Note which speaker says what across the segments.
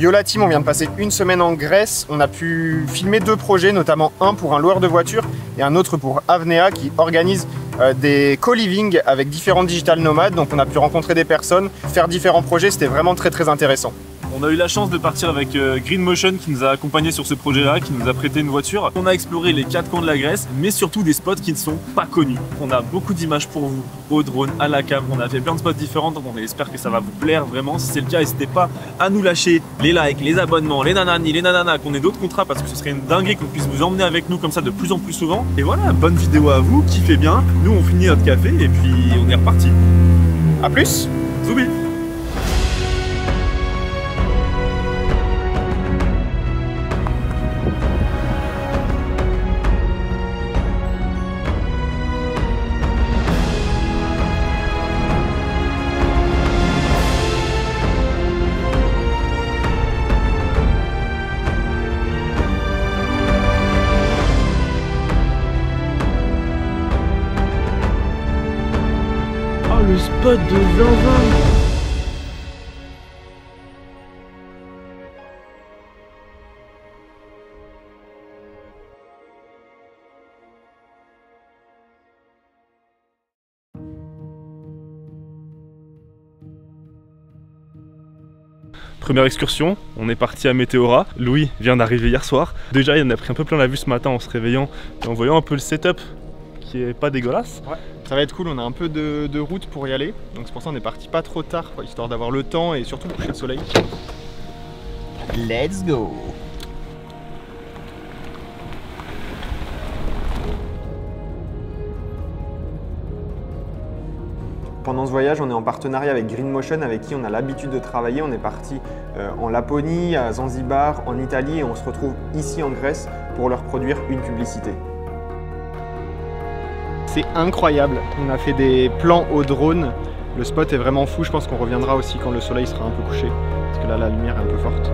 Speaker 1: Yola Team, on vient de passer une semaine en Grèce. On a pu filmer 2 projets, notamment un pour un loueur de voitures et un autre pour Avnea qui organise des co-living avec différents digital nomades. Donc on a pu rencontrer des personnes, faire différents projets, c'était vraiment très intéressant.
Speaker 2: On a eu la chance de partir avec Green Motion qui nous a accompagnés sur ce projet-là, qui nous a prêté une voiture. On a exploré les 4 coins de la Grèce, mais surtout des spots qui ne sont pas connus. On a beaucoup d'images pour vous, au drone, à la cam. On a fait plein de spots différents, donc on espère que ça va vous plaire vraiment. Si c'est le cas, n'hésitez pas à nous lâcher les likes, les abonnements, les nanani, les nananas, qu'on ait d'autres contrats parce que ce serait une dinguerie qu'on puisse vous emmener avec nous comme ça de plus en plus souvent. Et voilà, bonne vidéo à vous, kiffez bien. Nous, on finit notre café et puis on est reparti.
Speaker 1: A plus.
Speaker 2: Zoubi.
Speaker 3: Le spot de Zinzin.
Speaker 2: Première excursion, on est parti à Météora. Louis vient d'arriver hier soir. Déjà, il en a pris un peu plein la vue ce matin en se réveillant et en voyant un peu le setup qui est pas dégueulasse.
Speaker 1: Ouais. Ça va être cool, on a un peu de route pour y aller, donc c'est pour ça qu'on est parti pas trop tard, histoire d'avoir le temps et surtout le coucher de soleil. Let's go! Pendant ce voyage, on est en partenariat avec Green Motion, avec qui on a l'habitude de travailler. On est parti en Laponie, à Zanzibar, en Italie et on se retrouve ici en Grèce pour leur produire une publicité. C'est incroyable, on a fait des plans au drone, le spot est vraiment fou, je pense qu'on reviendra aussi quand le soleil sera un peu couché, parce que là la lumière est un peu forte.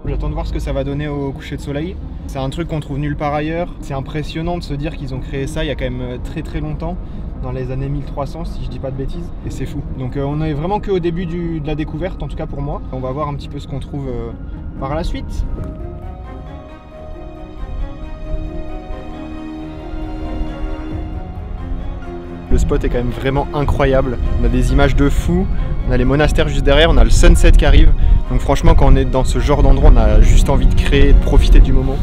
Speaker 1: J'attends de voir ce que ça va donner au coucher de soleil. C'est un truc qu'on trouve nulle part ailleurs. C'est impressionnant de se dire qu'ils ont créé ça il y a quand même très longtemps, dans les années 1300 si je dis pas de bêtises, et c'est fou. Donc on est vraiment qu'au début de la découverte, en tout cas pour moi. On va voir un petit peu ce qu'on trouve par la suite. Le spot est quand même vraiment incroyable. On a des images de fou, on a les monastères juste derrière, on a le sunset qui arrive. Donc franchement, quand on est dans ce genre d'endroit, on a juste envie de créer, de profiter du moment.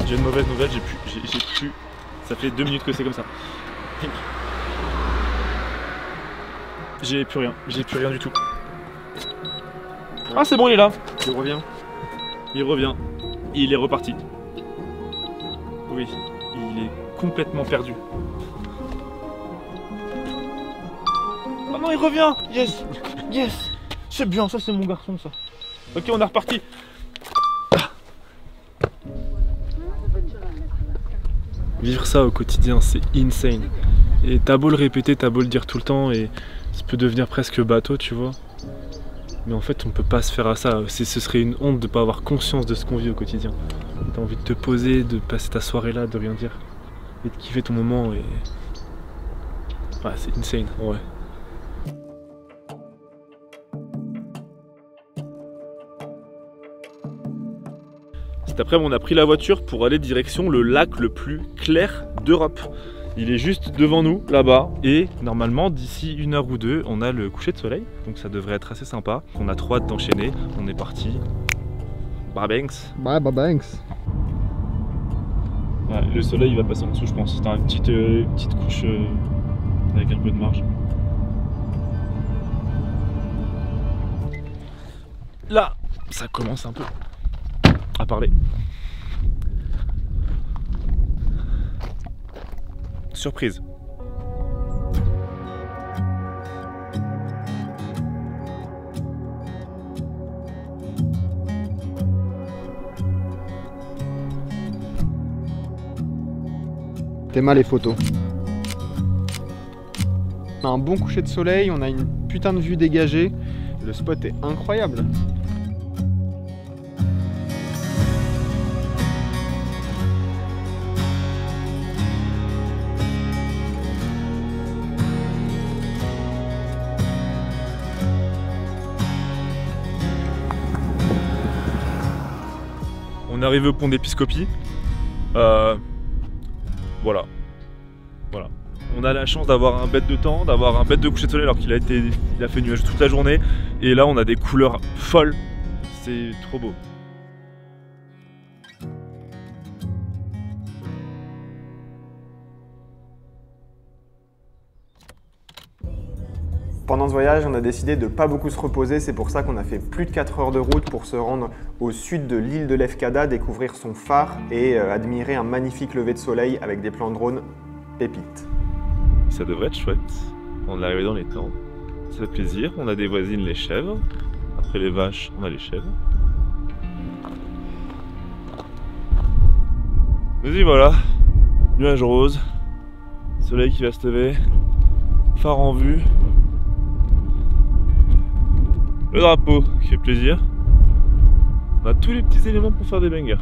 Speaker 2: J'ai une mauvaise nouvelle, j'ai plus. Ça fait 2 minutes que c'est comme ça. J'ai plus rien du tout. Ah c'est bon, il est là.
Speaker 1: Il revient.
Speaker 2: Il revient. Il est reparti. Oui, il est complètement perdu. Oh non, il revient. Yes, yes. C'est bien, ça c'est mon garçon ça. Ok, on est reparti. Vivre ça au quotidien, c'est insane. Et t'as beau le répéter, t'as beau le dire tout le temps, et ça peut devenir presque bateau, tu vois. Mais en fait, on peut pas se faire à ça. Ce serait une honte de pas avoir conscience de ce qu'on vit au quotidien. T'as envie de te poser, de passer ta soirée là, de rien dire. Et de kiffer ton moment, et... Ouais, c'est insane, ouais. Cet après-midi, on a pris la voiture pour aller direction le lac le plus clair d'Europe. Il est juste devant nous, là-bas, et normalement, d'ici 1 heure ou 2, on a le coucher de soleil, donc ça devrait être assez sympa. On a trop hâte d'enchaîner, on est parti. Bye Banks.
Speaker 1: Bye Banks.
Speaker 2: Ouais, le soleil il va passer en dessous, je pense. T'as une petite couche avec un peu de marge. là, ça commence un peu à parler. Surprise.
Speaker 1: T'es mal les photos. On a un bon coucher de soleil, on a une putain de vue dégagée. Le spot est incroyable.
Speaker 2: On est arrivé au pont d'Épiscopie. Voilà. On a la chance d'avoir un bête de temps, d'avoir un bête de coucher de soleil alors qu'il a fait nuage toute la journée. Et là on a des couleurs folles. C'est trop beau.
Speaker 1: Pendant ce voyage, on a décidé de pas beaucoup se reposer, c'est pour ça qu'on a fait plus de 4 heures de route pour se rendre au sud de l'île de Lefkada, découvrir son phare et admirer un magnifique lever de soleil avec des plans drone pépites.
Speaker 2: Ça devrait être chouette. On est arrivé dans les temps. Ça fait plaisir. On a des voisines, les chèvres. Après les vaches, on a les chèvres. Vas-y, voilà. Nuage rose. Soleil qui va se lever. Phare en vue. Le drapeau qui fait plaisir. On a tous les petits éléments pour faire des bangers.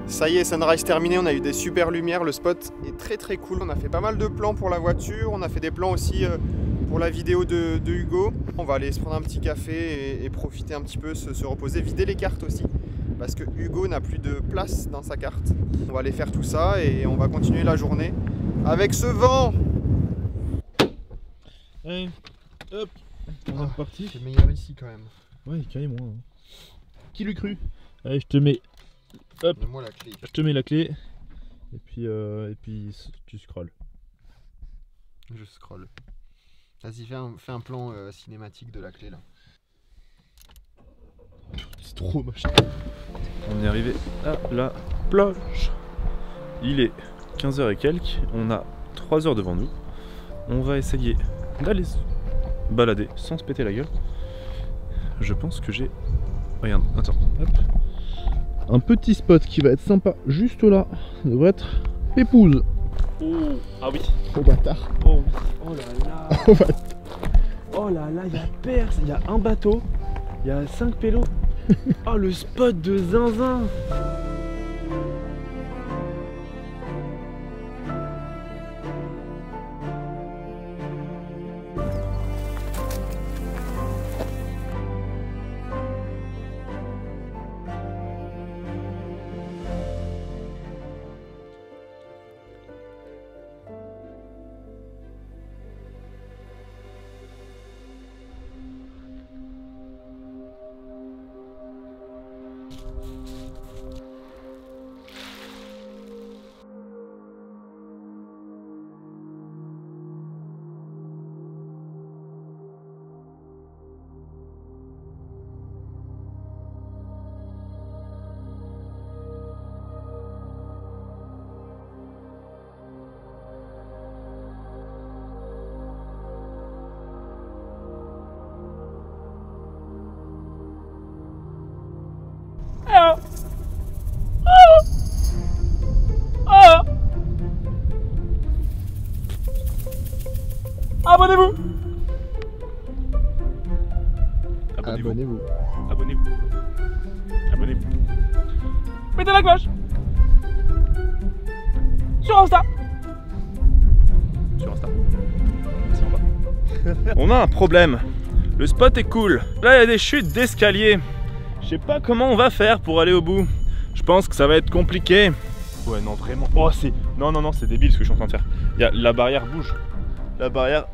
Speaker 1: Ça y est, sunrise terminé, on a eu des super lumières, le spot est très cool. On a fait pas mal de plans pour la voiture, on a fait des plans aussi pour la vidéo de Hugo. On va aller se prendre un petit café et profiter un petit peu, se reposer, vider les cartes aussi. Parce que Hugo n'a plus de place dans sa carte. On va aller faire tout ça et on va continuer la journée avec ce vent.
Speaker 2: Allez, hop, on est reparti.
Speaker 1: C'est meilleur ici quand même.
Speaker 2: Ouais, carrément. Qui l'eût cru? Allez, je te mets... Hop,
Speaker 1: moi la clé.
Speaker 2: Je te mets la clé et puis tu scrolles.
Speaker 1: Je scroll. Vas-y, fais un plan cinématique de la clé là.
Speaker 2: C'est trop moche. On est arrivé à la plage. Il est 15h et quelques. On a 3 heures devant nous. On va essayer d'aller se balader sans se péter la gueule. Je pense que j'ai... Regarde, attends, hop. Un petit spot qui va être sympa juste là. Ça devrait être épouse. Oh, ah oui.
Speaker 1: Oh bâtard.
Speaker 2: Oh oui.
Speaker 3: Oh là là.
Speaker 1: Oh bâtard.
Speaker 3: Oh là là, il y a Perse, il y a un bateau, il y a 5 pélos. Oh le spot de zinzin.
Speaker 2: Abonnez-vous. Abonnez-vous.
Speaker 1: Abonnez-vous.
Speaker 2: Abonnez-vous. Mettez la cloche. Sur Insta. Sur Insta. C'est en bas. On a un problème. Le spot est cool. Là, il y a des chutes d'escalier. Je sais pas comment on va faire pour aller au bout. Je pense que ça va être compliqué. Ouais, non, vraiment. Oh, c'est. Non, non, non, c'est débile ce que je suis en train de faire. La barrière bouge. La barrière.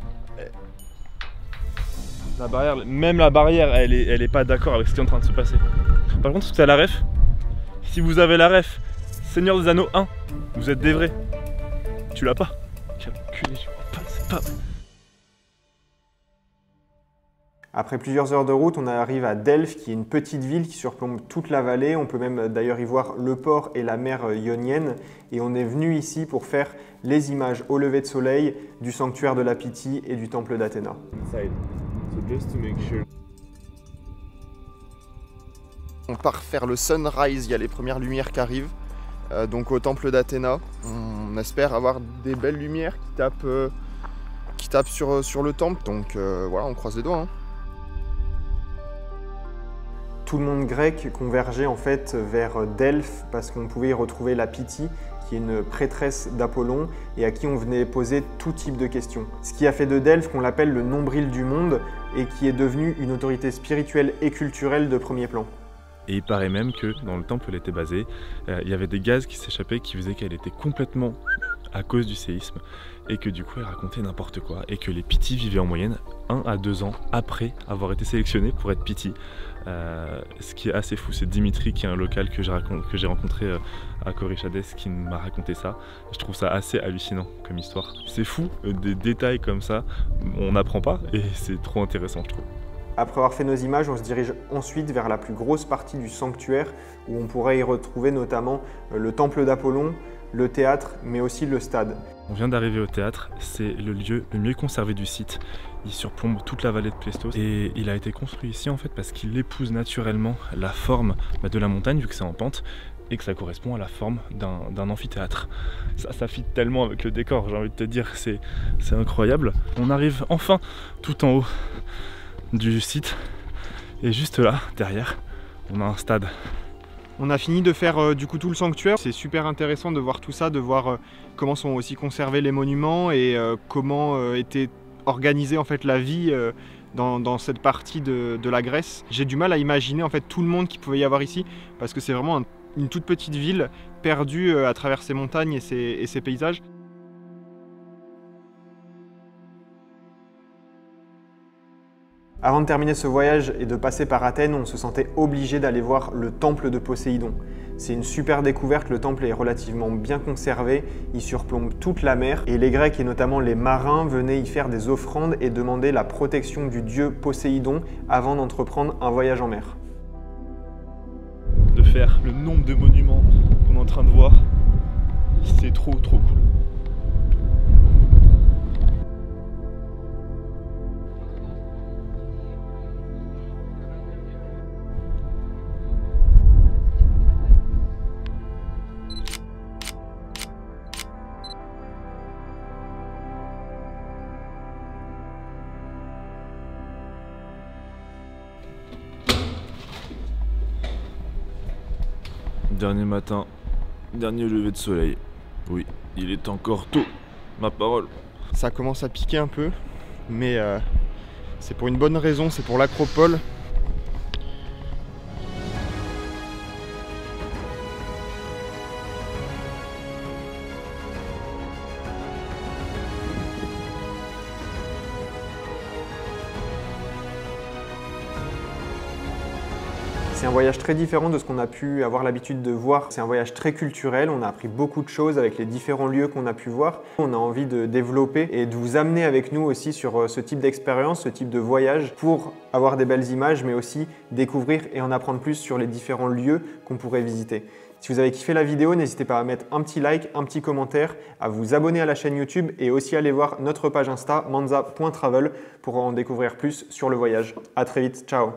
Speaker 2: Même la barrière, elle est pas d'accord avec ce qui est en train de se passer. Par contre, est-ce que t'as la ref? Si vous avez la ref, Seigneur des Anneaux 1, vous êtes des vrais. Tu l'as pas? Quel enculé, je vois pas, c'est pas vrai.
Speaker 1: Après plusieurs heures de route, on arrive à Delphes, qui est une petite ville qui surplombe toute la vallée. On peut même d'ailleurs y voir le port et la mer Ionienne. Et on est venu ici pour faire les images au lever de soleil du sanctuaire de la Pythie et du temple d'Athéna. On part faire le sunrise, il y a les premières lumières qui arrivent. Donc au temple d'Athéna, on espère avoir des belles lumières qui tapent sur le temple. Donc voilà, on croise les doigts. Hein. Tout le monde grec convergeait en fait vers Delphes parce qu'on pouvait y retrouver la Pythie, qui est une prêtresse d'Apollon et à qui on venait poser tout type de questions. Ce qui a fait de Delphes qu'on l'appelle le nombril du monde et qui est devenu une autorité spirituelle et culturelle de premier plan.
Speaker 2: Et il paraît même que dans le temple où elle était basée, il y avait des gaz qui s'échappaient qui faisaient qu'elle était complètement à cause du séisme et que du coup elle racontait n'importe quoi et que les Pythies vivaient en moyenne 1 à 2 ans après avoir été sélectionnés pour être Pythie. Ce qui est assez fou, c'est Dimitri qui est un local que j'ai rencontré à Korychades qui m'a raconté ça. Je trouve ça assez hallucinant comme histoire. C'est fou, des détails comme ça, on n'apprend pas et c'est trop intéressant je trouve.
Speaker 1: Après avoir fait nos images, on se dirige ensuite vers la plus grosse partie du sanctuaire où on pourrait y retrouver notamment le temple d'Apollon, le théâtre, mais aussi le stade.
Speaker 2: On vient d'arriver au théâtre, c'est le lieu le mieux conservé du site. Il surplombe toute la vallée de Plestos et il a été construit ici en fait parce qu'il épouse naturellement la forme de la montagne vu que c'est en pente et que ça correspond à la forme d'un amphithéâtre. Ça fit tellement avec le décor, j'ai envie de te dire, c'est incroyable. On arrive enfin tout en haut du site et juste là, derrière, on a un stade.
Speaker 1: On a fini de faire du coup tout le sanctuaire. C'est super intéressant de voir tout ça, de voir comment sont aussi conservés les monuments et comment était organisée en fait la vie dans cette partie de la Grèce. J'ai du mal à imaginer en fait tout le monde qu'il pouvait y avoir ici parce que c'est vraiment une toute petite ville perdue à travers ces montagnes et ces paysages. Avant de terminer ce voyage et de passer par Athènes, on se sentait obligé d'aller voir le temple de Poséidon. C'est une super découverte, le temple est relativement bien conservé, il surplombe toute la mer et les Grecs et notamment les marins venaient y faire des offrandes et demander la protection du dieu Poséidon avant d'entreprendre un voyage en mer.
Speaker 2: De faire le nombre de monuments qu'on est en train de voir, c'est trop cool. Dernier matin, dernier lever de soleil. Oui, il est encore tôt, ma parole.
Speaker 1: Ça commence à piquer un peu, mais c'est pour une bonne raison, c'est pour l'acropole. C'est un voyage très différent de ce qu'on a pu avoir l'habitude de voir. C'est un voyage très culturel, on a appris beaucoup de choses avec les différents lieux qu'on a pu voir. On a envie de développer et de vous amener avec nous aussi sur ce type d'expérience, ce type de voyage pour avoir des belles images mais aussi découvrir et en apprendre plus sur les différents lieux qu'on pourrait visiter. Si vous avez kiffé la vidéo, n'hésitez pas à mettre un petit like, un petit commentaire, à vous abonner à la chaîne YouTube et aussi aller voir notre page Insta manza.travel pour en découvrir plus sur le voyage. À très vite, ciao!